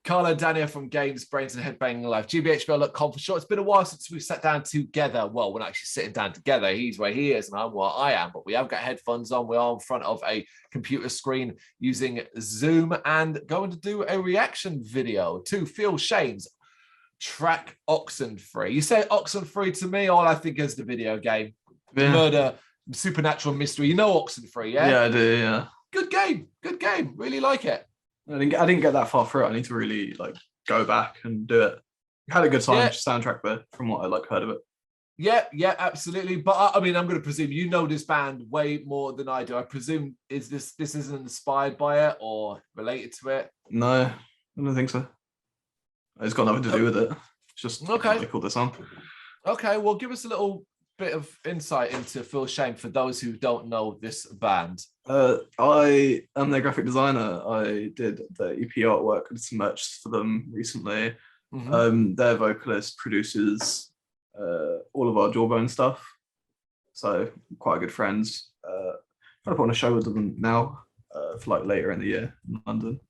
Carlo Daniel from Brrraaains A Head-Banging Life, gbhblofficial. For sure. It's been a while since we've sat down together. Well, we're not actually sitting down together. He's where he is and I'm where I am, but we have got headphones on. We are in front of a computer screen using Zoom and going to do a reaction video to Feelshame's track Oxenfree. You say Oxenfree to me, all I think is the video game. Yeah. Murder, supernatural mystery. You know Oxenfree, yeah? Yeah, I do, yeah. Good game. Good game. Really like it. I didn't get that far through it. I need to really go back and do it. Had a good soundtrack there from what I heard of it. Yeah, absolutely. But I mean, I'm going to presume you know this band way more than I do. I presume this isn't inspired by it or related to it? No, I don't think so. It's got nothing to do with it. It's just okay. They called this song. Okay, well, give us a little bit of insight into Feelshame for those who don't know this band. I am their graphic designer. I did the EP artwork and some merch for them recently. Mm-hmm. Their vocalist produces all of our Jawbone stuff, so quite good friends. Trying to put on a show with them now for later in the year in London.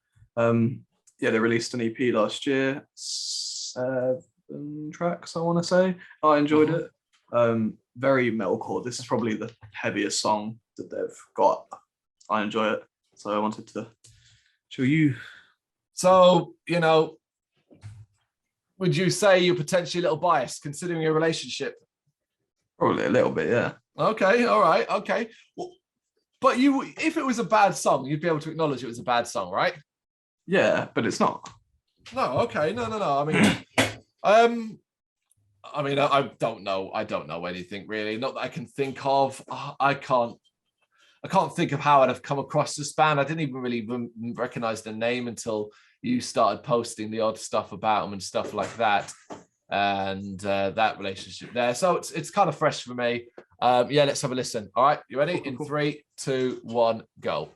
Yeah, they released an EP last year, 7 tracks I want to say. I enjoyed it. Very metalcore. This is probably the heaviest song that they've got. I enjoy it, so I wanted to show you. So, would you say you're potentially a little biased considering your relationship? Probably a little bit, yeah. Okay, all right, okay. Well, but if it was a bad song, you'd be able to acknowledge it was a bad song, right? Yeah, but it's not. No, okay, no. I mean, I don't know. I don't know anything really. Not that I can think of. I can't think of how I'd have come across this band. I didn't even really recognize the name until you started posting the odd stuff about them and stuff like that, and that relationship there. So it's kind of fresh for me. Yeah, let's have a listen. All right, you ready? In 3, 2, 1, go.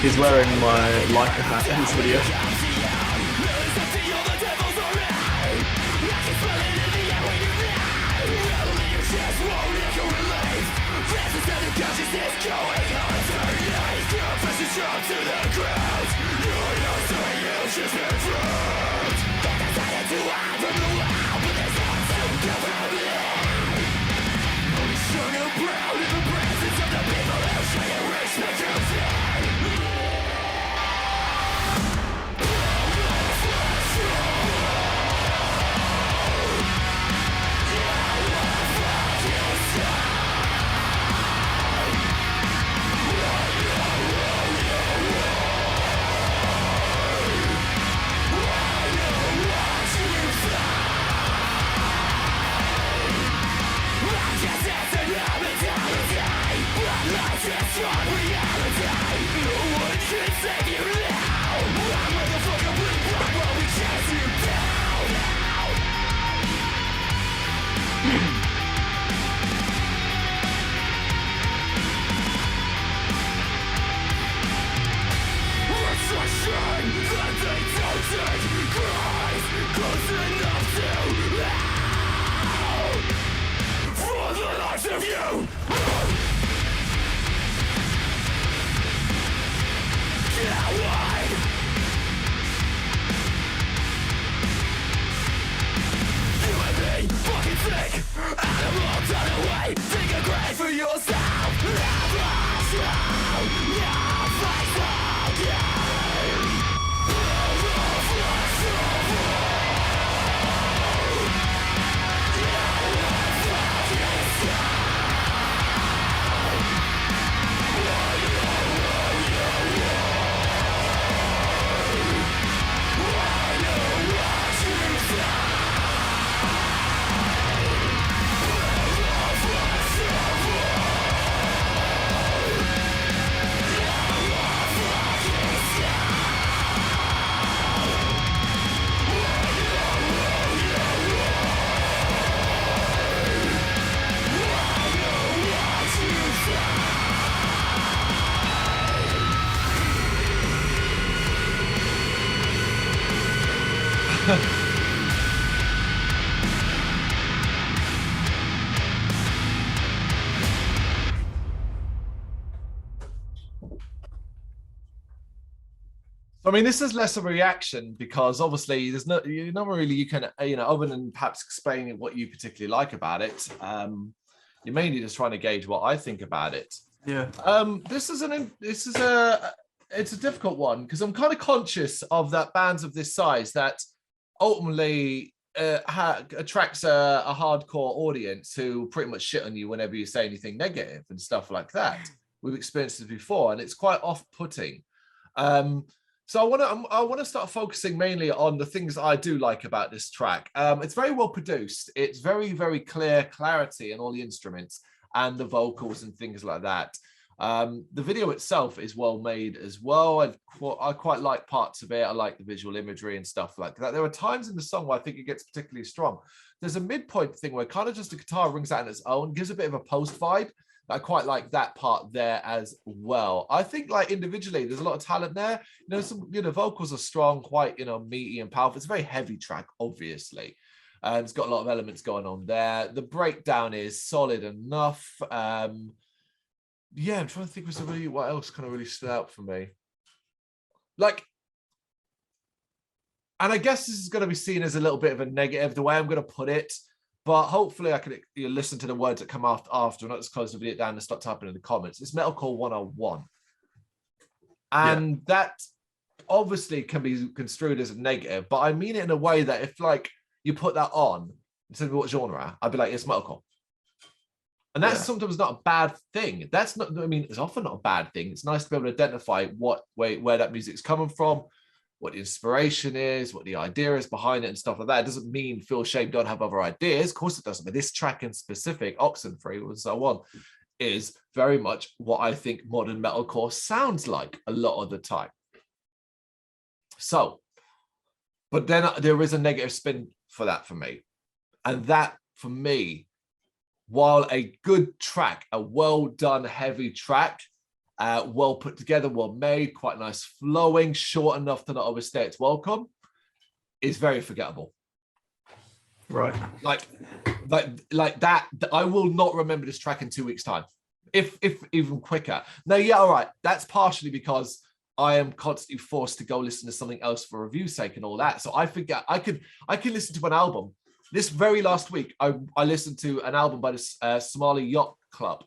He's wearing my Leica hat in this video. I mean, this is less of a reaction because obviously there's no, you not really you can, other than perhaps explaining what you particularly like about it. You're mainly just trying to gauge what I think about it. Yeah. It's a difficult one because I'm kind of conscious of that bands of this size that ultimately attracts a hardcore audience who pretty much shit on you whenever you say anything negative and stuff like that. We've experienced this before, and it's quite off-putting. So I want to start focusing mainly on the things I do like about this track. It's very well produced. It's very, very clarity in all the instruments and the vocals and things like that. The video itself is well made as well. I quite like parts of it. I like the visual imagery and stuff like that. There are times in the song where I think it gets particularly strong. There's a midpoint thing where kind of just the guitar rings out on its own, gives a bit of a post vibe. I quite like that part there as well. I think like individually, there's a lot of talent there. Some vocals are strong, quite meaty and powerful. It's a very heavy track, obviously. It's got a lot of elements going on there. The breakdown is solid enough. Yeah, I'm trying to think what else kind of really stood out for me. And I guess this is going to be seen as a little bit of a negative, the way I'm going to put it. But hopefully I can listen to the words that come after, not just close the video down and start typing in the comments. It's Metalcore 101. And that obviously can be construed as a negative, but I mean it in a way that if you put that on, instead of what genre, I'd be like, it's Metalcore. And that's sometimes not a bad thing. It's often not a bad thing. It's nice to be able to identify where that music's coming from, what the inspiration is, what the idea is behind it and stuff like that. It doesn't mean Feelshame don't have other ideas. Of course it doesn't. But this track in specific, Oxenfree and so on, is very much what I think modern metalcore sounds like a lot of the time. So, but then there is a negative spin for that for me. And that, for me, while a good track, a well-done, heavy track, well put together, well made, quite nice flowing, short enough to not overstay its welcome, is very forgettable. Right. Like that, I will not remember this track in 2 weeks' time, if even quicker. Now, yeah, all right, that's partially because I am constantly forced to go listen to something else for review's sake and all that. So I forget I could listen to an album. This very last week, I listened to an album by the Somali Yacht Club.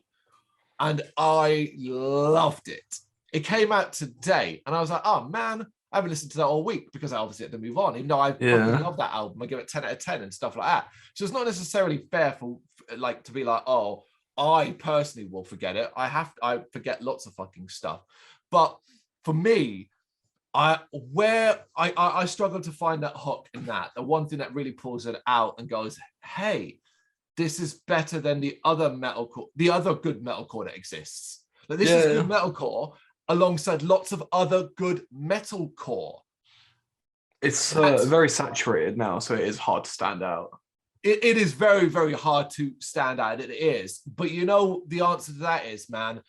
And I loved it. It came out today, and I was like, "Oh man, I haven't listened to that all week," because I obviously had to move on. Even though I fucking love that album, I give it 10 out of 10 and stuff like that. So it's not necessarily fair for to be like, "Oh, I personally will forget it." I forget lots of fucking stuff. But for me, I struggle to find that hook in that. The one thing that really pulls it out and goes, "Hey, this is better than the other metalcore, the other good metalcore that exists." This is good metalcore alongside lots of other good metalcore. It's very saturated now, so it is hard to stand out. It is very, very hard to stand out. It is. But the answer to that is, man,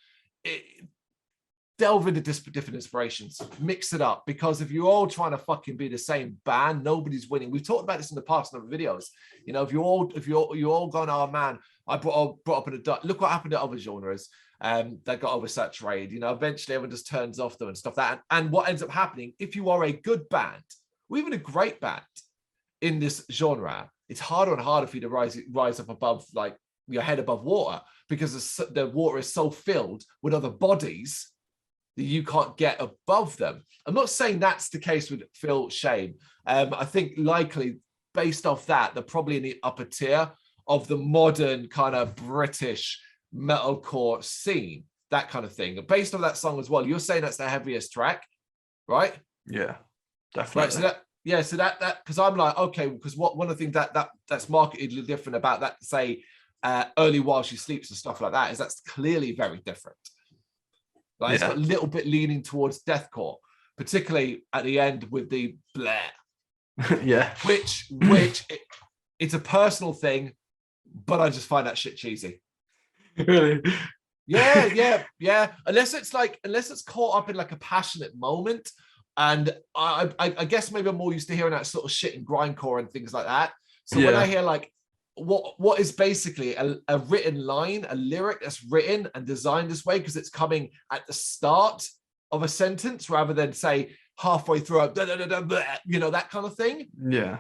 delve into different inspirations, mix it up, because if you're all trying to fucking be the same band, nobody's winning. We've talked about this in the past in other videos. If you're all going, "Oh man, I brought up in a look what happened to other genres that got oversaturated." Eventually everyone just turns off them and stuff like that. And what ends up happening, if you are a good band or even a great band in this genre, it's harder and harder for you to rise up above, like, your head above water, because the water is so filled with other bodies that you can't get above them. I'm not saying that's the case with Feelshame. I think likely based off that, they're probably in the upper tier of the modern kind of British metalcore scene, that kind of thing. Based on that song as well, you're saying that's the heaviest track, right? Yeah, definitely. Right, so that because I'm like, okay, because one of the things that's markedly different about that, say, Early While She Sleeps and stuff like that, is that's clearly very different. It's got a little bit leaning towards deathcore, particularly at the end with the blah. Which it's a personal thing, but I just find that shit cheesy. Really? Yeah. Unless it's caught up in like a passionate moment, and I guess maybe I'm more used to hearing that sort of shit in grindcore and things like that. So when I hear like what is basically a written line, a lyric that's written and designed this way because it's coming at the start of a sentence rather than, say, halfway through, you know, that kind of thing. Yeah.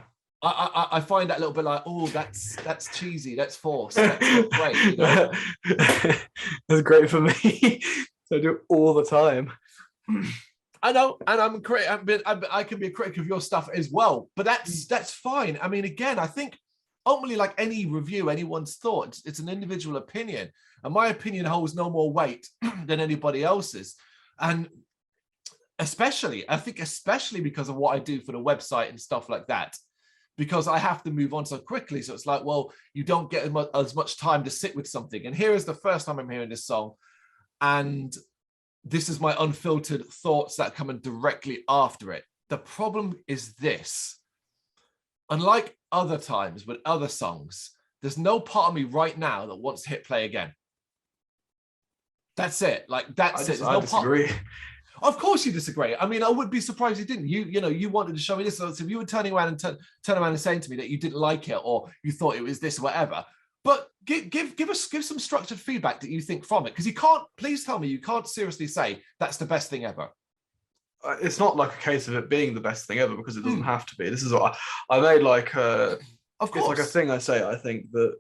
I find that a little bit like, oh, that's cheesy, that's forced, that's not great, you know. That's great for me. I do it all the time. I know, and I can be a critic of your stuff as well, but that's fine. I mean, again, I think ultimately, like any review, anyone's thought, it's an individual opinion, and my opinion holds no more weight than anybody else's. And especially because of what I do for the website and stuff like that, because I have to move on so quickly. So it's like, well, you don't get as much time to sit with something. And here is the first time I'm hearing this song, and this is my unfiltered thoughts that are coming directly after it. The problem is this: unlike other times with other songs, there's no part of me right now that wants to hit play again. That's it. Like, that's it. I disagree. Of course you disagree. I mean, I would be surprised you didn't. You know, you wanted to show me this. So if you were turning around and saying to me that you didn't like it, or you thought it was this or whatever, but give some structured feedback that you think from it, because you can't. Please tell me you can't seriously say that's the best thing ever. It's not like a case of it being the best thing ever, because it doesn't have to be. This is what I made like of course. It's like a thing I say. I think that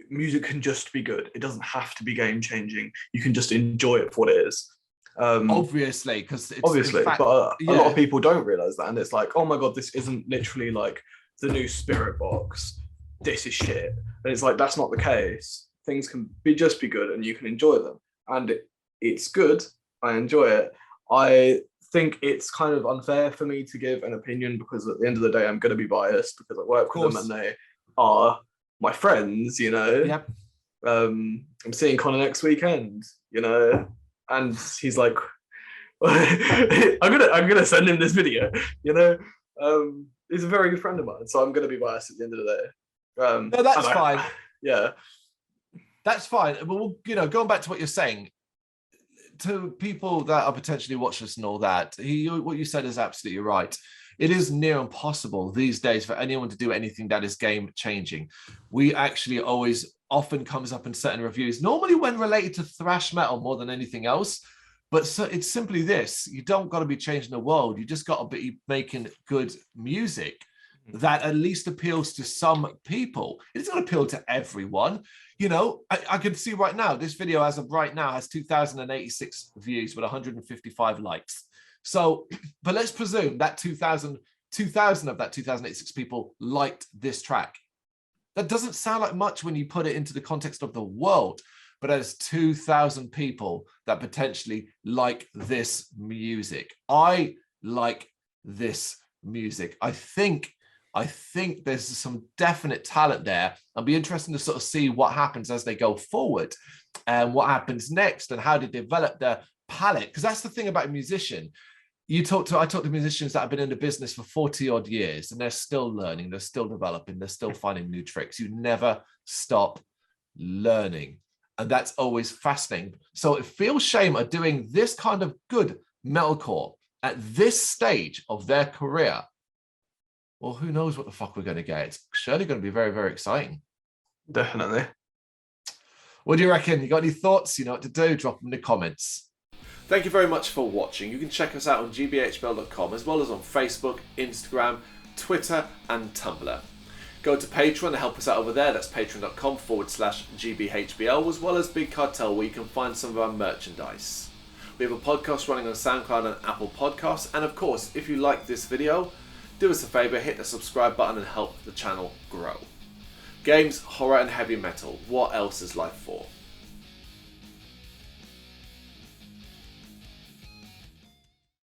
music can just be good. It doesn't have to be game changing. You can just enjoy it for what it is. Obviously, because but a lot of people don't realize that, and it's like, oh my god, this isn't literally like the new Spirit Box. This is shit. And it's like, that's not the case. Things can just be good, and you can enjoy them, and it's good. I enjoy it. I think it's kind of unfair for me to give an opinion, because at the end of the day, I'm going to be biased because I work with them and they are my friends, you know. Yep. I'm seeing Connor next weekend, you know, and he's like, I'm gonna send him this video, you know. He's a very good friend of mine, so I'm gonna be biased at the end of the day. No, that's fine. Yeah, that's fine. But we'll, you know, going back to what you're saying, to people that are potentially watching this and all that, what you said is absolutely right. It is near impossible these days for anyone to do anything that is game changing. We actually often comes up in certain reviews, normally when related to thrash metal more than anything else. But so it's simply this: you don't got to be changing the world. You just got to be making good music that at least appeals to some people. It's not appeal to everyone. You know, I can see right now, this video as of right now has 2,086 views with 155 likes. So, but let's presume that 2,000 of that 2,086 people liked this track. That doesn't sound like much when you put it into the context of the world, but there's 2,000 people that potentially like this music. I like this music. I think there's some definite talent there. I'll be interested to sort of see what happens as they go forward, and what happens next, and how they develop their palette. Because that's the thing about a musician. I talk to musicians that have been in the business for 40 odd years, and they're still learning, they're still developing, they're still finding new tricks. You never stop learning. And that's always fascinating. So if Feelshame are doing this kind of good metalcore at this stage of their career, well, who knows what the fuck we're going to get. It's surely going to be very, very exciting. Definitely. What do you reckon? You got any thoughts? You know what to do. Drop them in the comments. Thank you very much for watching. You can check us out on gbhbl.com, as well as on Facebook, Instagram, Twitter, and Tumblr. Go to Patreon to help us out over there. That's patreon.com/gbhbl, as well as Big Cartel, where you can find some of our merchandise. We have a podcast running on SoundCloud and Apple Podcasts. And of course, if you like this video, do us a favour, hit the subscribe button and help the channel grow. Games, horror and heavy metal. What else is life for?